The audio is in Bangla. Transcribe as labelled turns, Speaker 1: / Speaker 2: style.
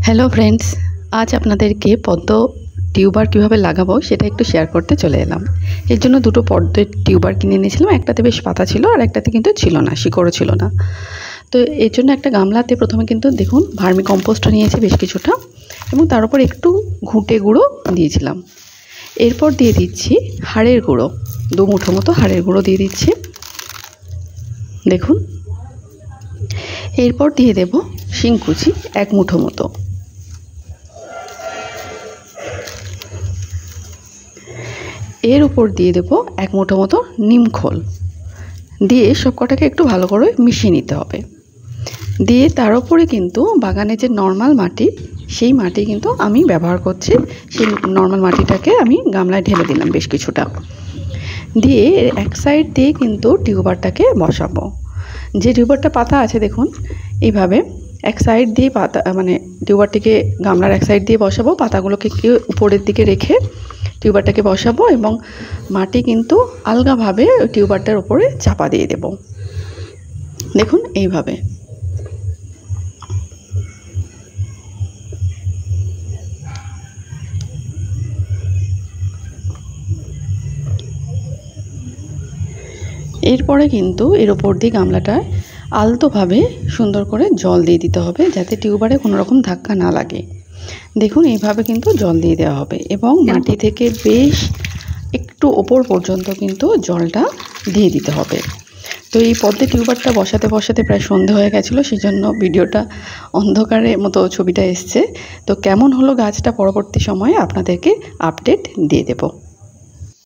Speaker 1: হ্যালো ফ্রেন্ডস, আজ আপনাদেরকে পদ্ম টিউবার কীভাবে লাগাবো সেটা একটু শেয়ার করতে চলে এলাম। এর জন্য দুটো পদ্মের টিউবার কিনে নিয়েছিলাম। একটাতে বেশ পাতা ছিল আর একটাতে কিন্তু ছিল না, শিকড়ও ছিল না। তো এর জন্য একটা গামলাতে প্রথমে কিন্তু দেখুন ভার্মি কম্পোস্ট নিয়েছি বেশ কিছুটা, এবং তার উপর একটু ঘুঁটে গুঁড়ো দিয়েছিলাম। এরপর দিয়ে দিচ্ছি হাড়ের গুঁড়ো, 2 মুঠো মতো হাড়ের গুঁড়ো দিয়ে দিচ্ছি দেখুন। এরপর দিয়ে দেব শিংকুচি 1 মুঠো মতো। এর উপর দিয়ে দেব 1 মুঠো মতো নিম খোল দিয়ে সব কটাকে একটু ভালো করে মিশিয়ে নিতে হবে। দিয়ে তার উপরে কিন্তু বাগানে যে নর্মাল মাটি, সেই মাটি কিন্তু আমি ব্যবহার করছি। সেই নর্মাল মাটিটাকে আমি গামলায় ঢেলে দিলাম বেশ কিছুটা, দিয়ে এক সাইড দিয়ে কিন্তু টিউবারটাকে বসাবো। যে টিউবারটা পাতা আছে দেখুন, এইভাবে এক সাইড দিয়ে পাতা মানে টিউবারটিকে গামলার এক সাইড দিয়ে বসাবো, পাতাগুলোকে উপরের দিকে রেখে টিউবারটাকে বসাবো এবং মাটি কিন্তু আলগাভাবে টিউবারটার উপরে চাপা দিয়ে দেব দেখুন এইভাবে। এরপরে কিন্তু এর ওপর দিয়ে গামলাটায় আলতোভাবে সুন্দর করে জল দিয়ে দিতে হবে, যাতে টিউবারে কোনো রকম ধাক্কা না লাগে। দেখুন এইভাবে কিন্তু জল দিয়ে দেওয়া হবে এবং মাটি থেকে বেশ একটু ওপর পর্যন্ত কিন্তু জলটা দিয়ে দিতে হবে। তো এই পদ্মে টিউবারটা বসাতে বসাতে প্রায় সন্ধে হয়ে গেছিলো, সেই জন্য ভিডিওটা অন্ধকারের মতো ছবিটা এসছে। তো কেমন হলো গাছটা পরবর্তী সময়ে আপনাদেরকে আপডেট দিয়ে দেবো।